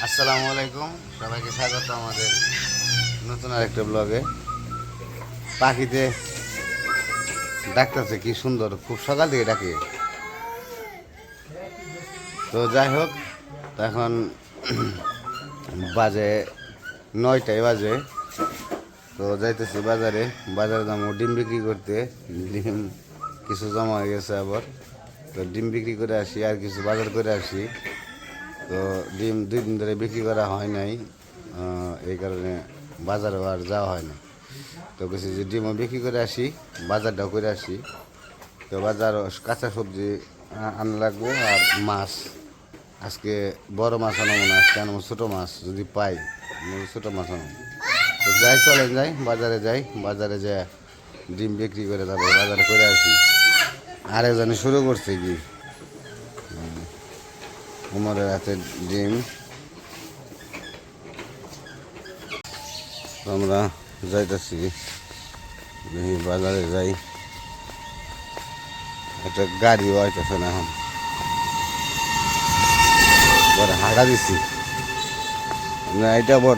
আসসালামু আলাইকুম, সবাইকে স্বাগত আমাদের নতুন আরেকটা ব্লগে। পাখিতে ডাকতেছে কি সুন্দর, খুব সকাল থেকে ডাকে। তো যাই হোক, তো এখন বাজে 9টায় বাজে। তো যাইতেছি বাজারে যাবো ডিম বিক্রি করতে। ডিম কিছু জমা হয়ে গেছে আবার, তো ডিম বিক্রি করে আসি আর কিছু বাজার করে আসি। তো ডিম 2 দিন ধরে বিক্রি করা হয় নাই, এই কারণে বাজারে আর যাওয়া হয় না। তো কিছু যে ডিমও বিক্রি করে আসি, বাজারটাও করে আসি। তো বাজার কাঁচা সবজি আনা লাগবে আর মাছ। আজকে বড় মাছ আনবো না, আজকে আনবো ছোটো মাছ, যদি পাই ছোটো মাছ আনবো। তো যাই, চলে যাই বাজারে যাই ডিম বিক্রি করে তারপরে বাজারে করে আসি। আরেকজনে শুরু করছে কি উমরের হাতে ডিম। আমরা যাইতেছি বাজারে যাই, একটা গাড়িও আইতেছে না এখন, হাঁটা দিচ্ছি না। এটা আবার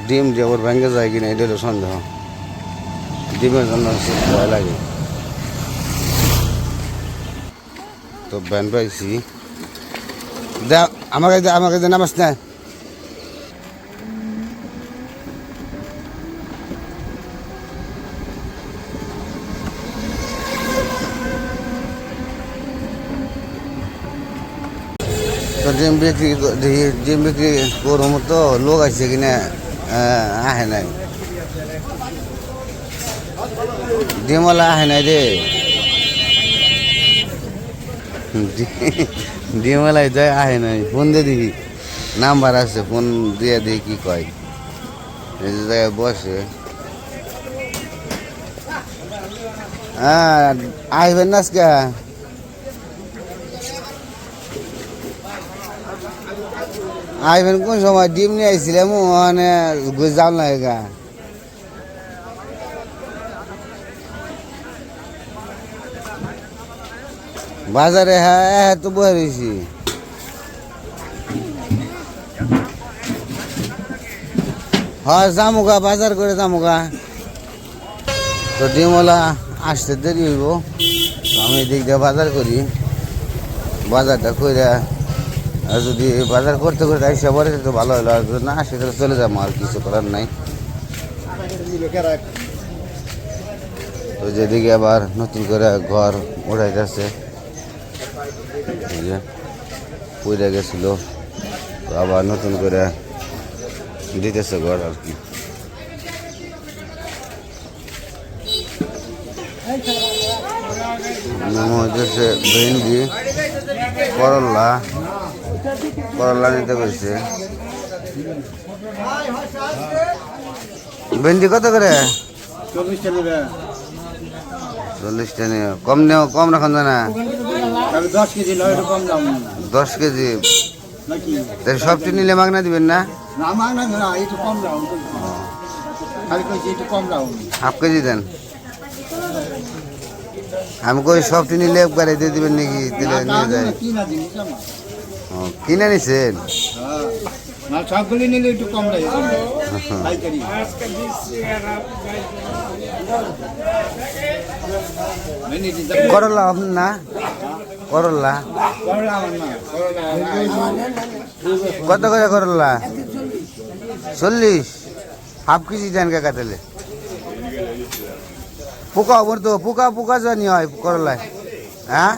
ডিম দিয়ে আবার ভেঙে যায় কিনা এটা হলো সন্দেহ। ডিমের জন্য ভয় লাগে। তো ভ্যান পাইছি, আমাকে নামাস না। তো ডিম বিক্রি করবো, তো লোক আসছে কিনা আহে নাই, ডিমওয়ালা আহে নাই রে। ডিমওয়ালাই যায় আহে নাই, ফোন দিয়ে দিবি, নাম্বার আছে, ফোন দিয়ে দিই কি কয়। এই যে জায়গায় বসে, হ্যাঁ আসবেন না আজকে? আইবেন কোন সময়? ডিম নিয়ে আইছিলাম মানে যাও না গা। বাজারে হ্যাঁ তো বয়ে রয়েছি। হ্যাঁ জামুগা, বাজার করে জামুগা। তো ডিমওয়ালা আসতে দেরি হইব, আমি এদিক দিয়ে বাজার করি। বাজারটা করে আর যদি বাজার করতে করতে আইসা পরে তো ভালো হলো, আর যদি না আসে তাহলে চলে যাবো, আর কিছু করার নাই। তো যেদিকে আবার নতুন করে ঘর উঠাইতেছে, পড়ে গেছিল, তো আবার নতুন করে দিতেছে ঘর আর কি। হইতেছে ভেন্ডি, করলা নিতে পেরেছে। ভেন্ডি কত করে? 40 টাকা। কম রাখুন না। 10 কেজি সবটি নিলে মাগনা দিবেন না? হাফ কেজি দেন। আমি কই সবটি নিলে একবারে দিয়ে দিবেন নাকি? দিলে নিয়ে যায়। কিনে নিছেন? সবগুলি নিলে একটু কম লাগে। করলা আপনার না? করলা কত করে? করলা 40। হাফ কেজি দেন কাকা তাহলে। পোকা ওপর তো পোকা জানি হয় করলায়। হ্যাঁ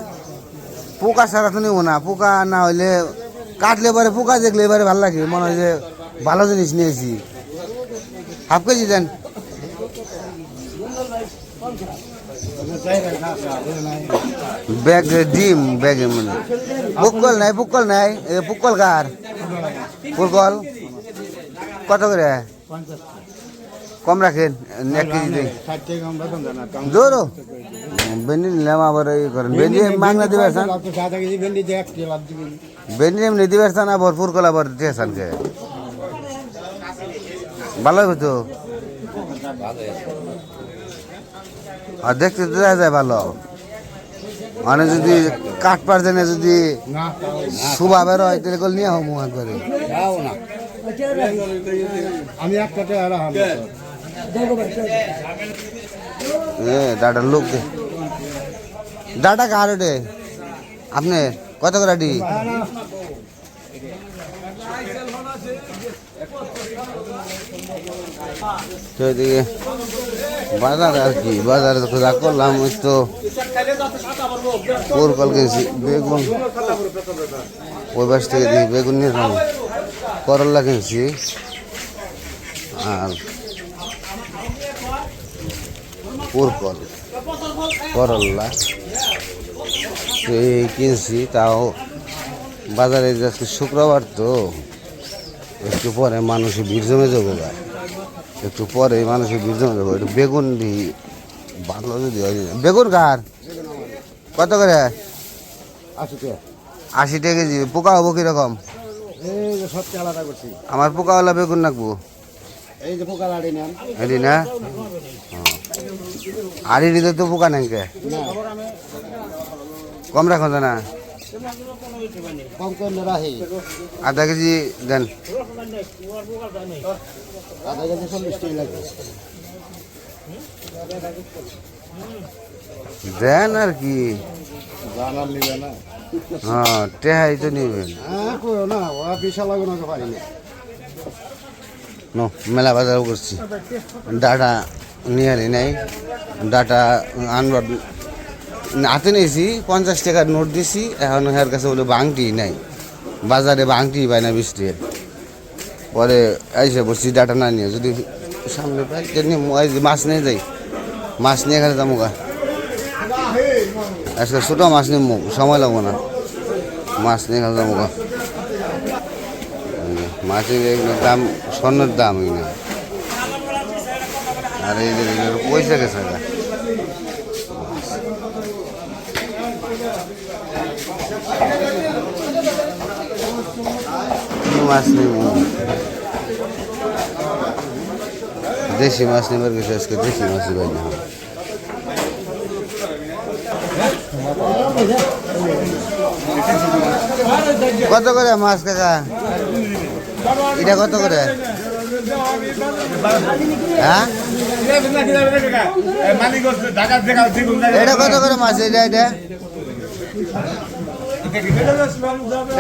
পোকা ছাড়া তো নেবো না, পোকা না হইলে কাটলে পরে পোকা দেখলে এবারে ভালো লাগে, মনে হয় যে ভালো জিনিস নিয়েছি। হাফ কেজি দেন। ব্যাগ ডিম ব্যাগে মানে পুকল নাই পুকল কার? পুকল কত করে? কম রাখেন, 1 কেজি দিন। জোরো ভেন্ডি নিলাম আবার এই করেন। ভেন্ডি মাংনা দিবে ভেন্ডি এমনি দিবে না, ভরপুর কলা আবার দিয়েছেন কে ভালো হবে তো। আর দেখতে তো দেখা যায় ভালো। মানে যদি কাঠ পারজেনে যদি না সুবা বের হয় তাহলে কল নিয়ে হবো একবারে যাও না আমি একটাতে আর ডাটার লোক ডাটা কার ওটে আপনি কত করে ডি তো এদিকে বাজার আর কি বাজারে খোঁজা করলাম ওই তো পোরকল কিনছি বেগুন ওই বাস থেকে দেখি বেগুন নিয়ে যাবো করলা কিনছি আর পোরকল করলা এই কিনছি তাও বাজারে যাচ্ছে শুক্রবার তো একটু পরে মানুষের ভিড় জমে যাবো গা একটু পরে মানুষের ভিড় জমে যাবো একটু বেগুন দিই ভালো যদি হয় বেগুন কার কত করে 80 টাকা কেজি পোকা হবো কিরকম এই যে সবকে আলাদা করছি আমার পোকাওয়ালা বেগুন রাখবো এই যে পোকা লাড়ি নেন এটি না আর এটিতে তো পোকা নেই কে কম রাখো না কম করে রাহি আধা কেজি দেন আধা কেজি 40 টাকা লাগবে দেন আর কি জানার নিবে না হ্যাঁ টেহাই তো নিবেন হ্যাঁ কই না ও বিশাল লাগবে না পারি না নো মেলা বাজার করছি ডাটা নিয়ে আনি নাই ডাটা আনবার হাতে নিয়েছি 50 টাকার নোট দিছি এখন এর কাছে বলে বাংটি নাই বাজারে বাংটি পায় না 20 টাকা পরে এসে বসছি ডাটা না নিয়ে যদি সামনে পাই মাছ নিয়ে যাই মাছ নিয়ে এখানে যাবো গা আজকে ছোটো মাছ নিয়ে সময় লাগবো না মাছ নিয়ে এখানে যাবো গা মাছের দাম স্বর্ণের দাম এখানে আর এই যে পয়সা গেছে গা মাছ নেব দেশি মাছ নেবার গেছে আজকে দেশি মাছই পাই না কত করে মাছ কাকা এটা কত করে হ্যাঁ এটা কত করে মাছ এটা এটা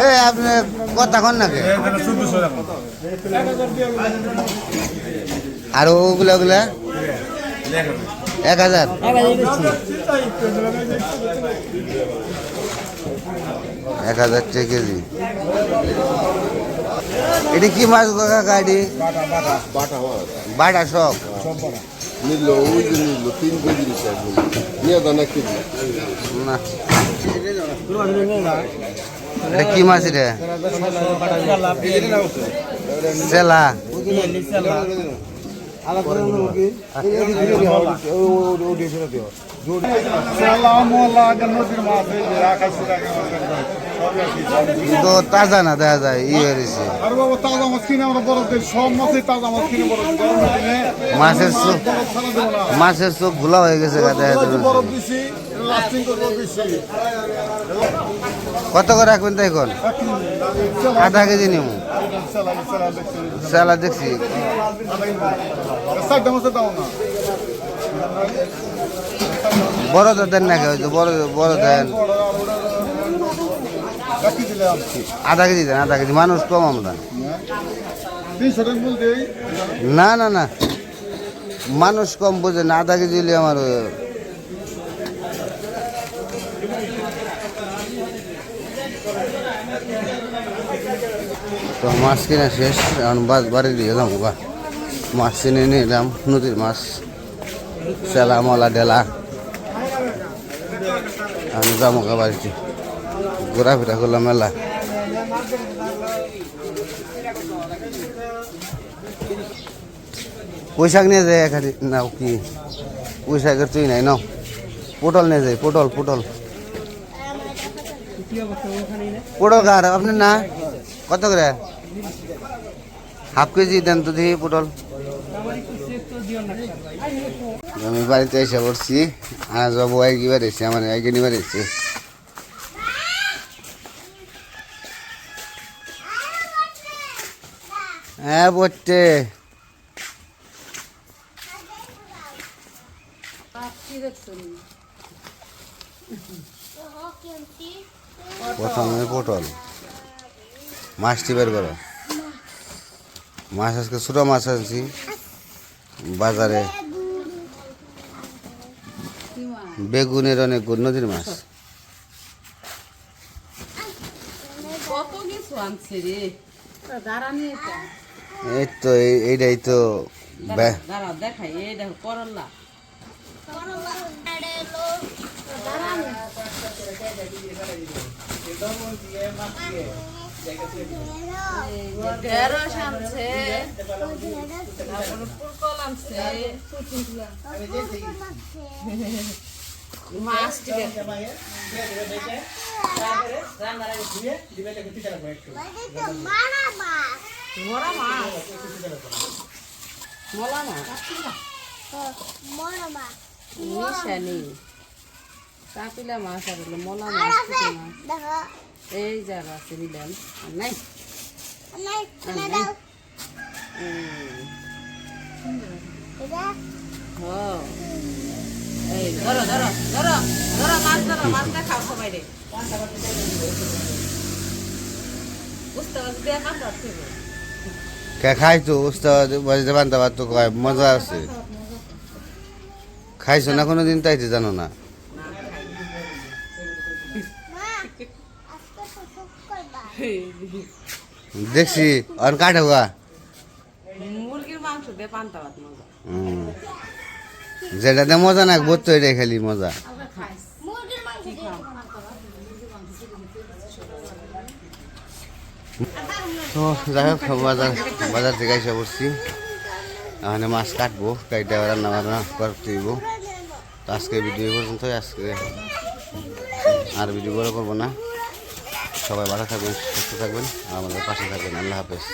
এই আপনি কথা কন নাকি আর ওগুলা ওগুলা 1000 1000 টাকা কেজি এটা কি মাছ কাকা গাড়ি বাটা সব নিল ওই যে নিল 3 কেজি নিয়ে দানা কেজি না এটা কি মাছ এটা সেলা তো তাজা না দেখা যায় ইয়ে হয়েছে মাছের চোখ ভোলা হয়ে গেছে কত করে রাখবেন তাই এখন আধা কেজি নিব সেলা দেখছি বড় তো দেন নাকি হয়তো বড় বড় দেন আধা কেজি দেন আধা কেজি মানুষ কম আমরা না না না মানুষ কম বোঝে না আধা কেজি হলে আমার তো মাছ কিনা শেষ এখন বাড়ি দিয়ে যাবো গা মাছ কিনে নিলাম নদীর মাছ সেলা মলা ডেলা আমি যাবো গা বাড়িতে ঘোরাফেরা করলাম মেলা পুঁইশাক নিয়ে যায় এখানে না কি পুঁইশাকের তুই নাই নাও পটল নিয়ে যায় পটল পটল পটল কার আপনার না কত করে হাফ কেজি দেন তো দেখি পটল আমি বাড়িতে এসে পড়ছি আজ বাবু আইকি বেড়েছে আমার আইকে নিয়ে বেড়েছে হ্যাঁ পড়তে প্রথমে পটল মাছটি বের করো মাছ আজকে ছোটো মাছ আনছি বাজারে বেগুনের অনেক নদীর মাছ কত কিছু আনছে রে এই তো এইটাই তো দাঁড়াও দেখাই এই দেখো করল্লা ঢেঁড়স আনছে তারপরে পুরকল আনছে মাছটি মরা মাছ মলা মাছ মিশানি কাপিলা মাছ আর হলো মলা মাছ পুঁটি মাছ এই যারা আছে নিলাম আর নাই এই ধরো ধরো ধরো ধরো মাছটা খাও সবাই রে বুঝতে পারছি দিয়ে কাঁচা থেকে খাইছো উস্তাদ বাড়িতে বান্ধা তো কয় মজা আছে খাইছো না কোনোদিন তাইতে জানো না দেখছি আর কাঠে গা মুরগির মাংস দিয়ে পান্তা ভাত মজা যেটাতে মজা না বোধ এটাই খালি মজা কি খাও তো যাই হোক বাজার থেকে এসে পড়ছি এখানে মাছ কাটবো কাইটা রান্না বান্না করতে হইব তো আজকে ভিডিও পর্যন্ত আজকে আর ভিডিও বড় করবো না সবাই ভালো থাকবেন সুস্থ থাকবেন আর আমাদের পাশে থাকবেন আল্লাহ হাফেজ